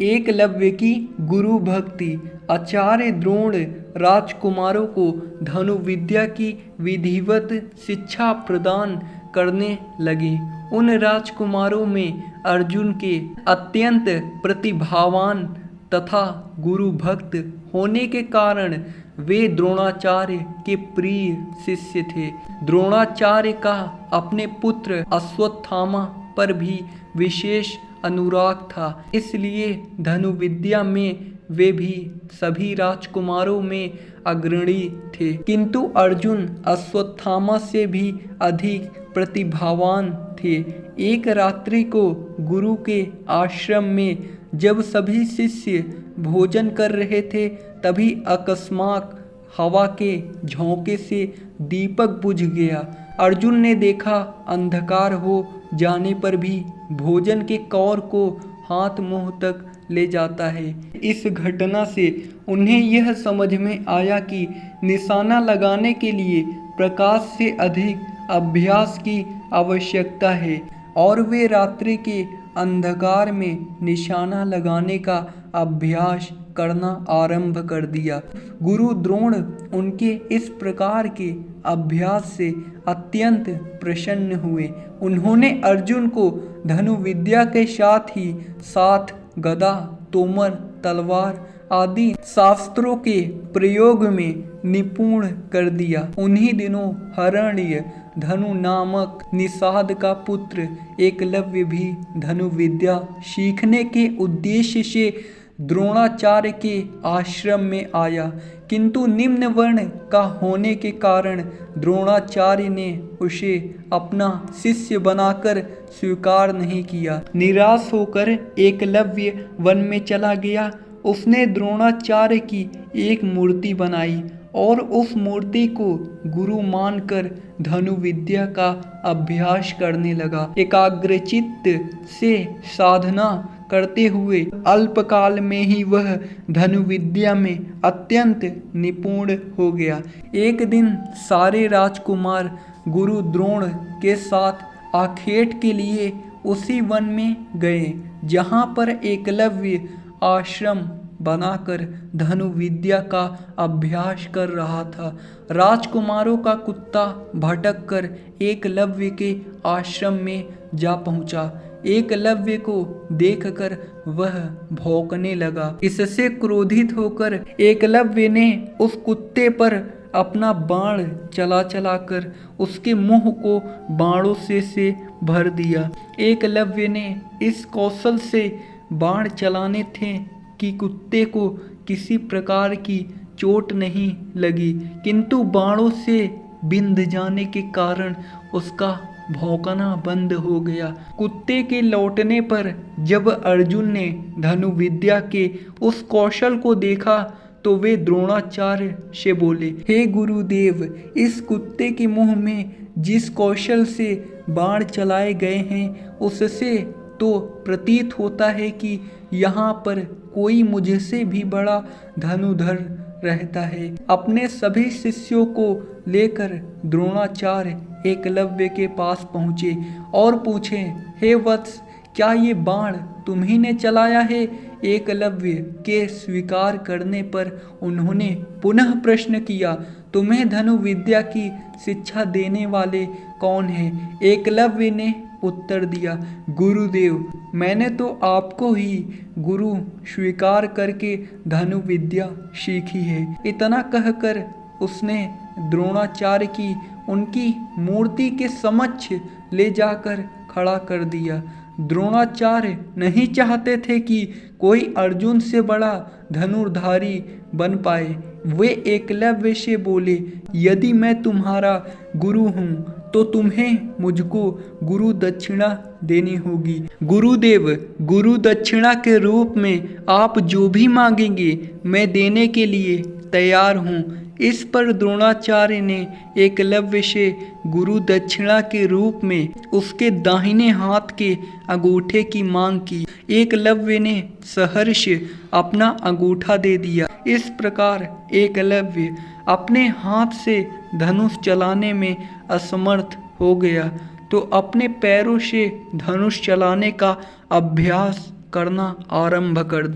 एकलव्य की गुरु भक्ति। आचार्य द्रोण राजकुमारों को धनुर्विद्या की विधिवत शिक्षा प्रदान करने लगे। उन राजकुमारों में अर्जुन के अत्यंत प्रतिभावान तथा गुरु भक्त होने के कारण वे द्रोणाचार्य के प्रिय शिष्य थे। द्रोणाचार्य का अपने पुत्र अश्वत्थामा पर भी विशेष अनुराग था, इसलिए धनुर्विद्या में वे भी सभी राजकुमारों में अग्रणी थे। किंतु अर्जुन अश्वत्थामा से भी अधिक प्रतिभावान थे। एक रात्रि को गुरु के आश्रम में जब सभी शिष्य भोजन कर रहे थे, तभी अकस्मात हवा के झोंके से दीपक बुझ गया। अर्जुन ने देखा अंधकार हो जाने पर भी भोजन के कौर को हाथ मुंह तक ले जाता है। इस घटना से उन्हें यह समझ में आया कि निशाना लगाने के लिए प्रकाश से अधिक अभ्यास की आवश्यकता है और वे रात्रि के अंधकार में निशाना लगाने का अभ्यास करना आरंभ कर दिया। गुरु द्रोण उनके इस प्रकार के अभ्यास से अत्यंत प्रसन्न हुए। उन्होंने अर्जुन को धनुर्विद्या के साथ ही साथ गदा, तोमर, तलवार आदि शास्त्रों के प्रयोग में निपुण कर दिया। उन्हीं दिनों हरण्य धनु नामक निषाद का पुत्र एकलव्य भी धनुर्विद्या सीखने के उद्देश्य से द्रोणाचार्य के आश्रम में आया, किंतु निम्न वर्ण का होने के कारण द्रोणाचार्य ने उसे अपना शिष्य बनाकर स्वीकार नहीं किया। निराश होकर एकलव्य वन में चला गया। उसने द्रोणाचार्य की एक मूर्ति बनाई और उस मूर्ति को गुरु मानकर धनुर्विद्या का अभ्यास करने लगा। एकाग्रचित्त से साधना करते हुए अल्पकाल में ही वह धनुर्विद्या में अत्यंत निपुण हो गया। एक दिन सारे राजकुमार गुरु द्रोण के साथ आखेट के लिए उसी वन में गए जहाँ पर एकलव्य आश्रम बनाकर धनुर्विद्या का अभ्यास कर रहा था। राजकुमारों का कुत्ता भटक कर एकलव्य के आश्रम में जा पहुंचा। एकलव्य को देखकर वह भौंकने लगा। इससे क्रोधित होकर एकलव्य ने उस कुत्ते पर अपना बाण चला कर उसके मुंह को बाणों से भर दिया। एकलव्य ने इस कौशल से बाण चलाने थे कि कुत्ते को किसी प्रकार की चोट नहीं लगी, किंतु बाणों से बिंध जाने के कारण उसका भौंकना बंद हो गया। कुत्ते के लौटने पर जब अर्जुन ने धनुर्विद्या के उस कौशल को देखा तो वे द्रोणाचार्य से बोले, हे गुरुदेव, इस कुत्ते के मुंह में जिस कौशल से बाण चलाए गए हैं उससे तो प्रतीत होता है कि यहाँ पर कोई मुझसे भी बड़ा धनुर्धर रहता है। अपने सभी शिष्यों को लेकर द्रोणाचार्य एकलव्य के पास पहुँचे और पूछे, हे वत्स, क्या ये बाण तुम्ही ने चलाया है? एकलव्य के स्वीकार करने पर उन्होंने पुनः प्रश्न किया, तुम्हें धनुर्विद्या की शिक्षा देने वाले कौन हैं? एकलव्य ने उत्तर दिया, गुरुदेव, मैंने तो आपको ही गुरु स्वीकार करके धनुर्विद्या सीखी है। इतना कहकर उसने द्रोणाचार्य की उनकी मूर्ति के समक्ष ले जाकर खड़ा कर दिया। द्रोणाचार्य नहीं चाहते थे कि कोई अर्जुन से बड़ा धनुर्धारी बन पाए। वे एकलव्य से बोले, यदि मैं तुम्हारा गुरु हूँ तो तुम्हें मुझको गुरु दक्षिणा देनी होगी। गुरुदेव, गुरु दक्षिणा के रूप में आप जो भी मांगेंगे मैं देने के लिए तैयार हूँ। इस पर द्रोणाचार्य ने एकलव्य से गुरु दक्षिणा के रूप में उसके दाहिने हाथ के अंगूठे की मांग की। एकलव्य ने सहर्ष अपना अंगूठा दे दिया। इस प्रकार एकलव्य अपने हाथ से धनुष चलाने में असमर्थ हो गया तो अपने पैरों से धनुष चलाने का अभ्यास करना आरंभ कर दिया।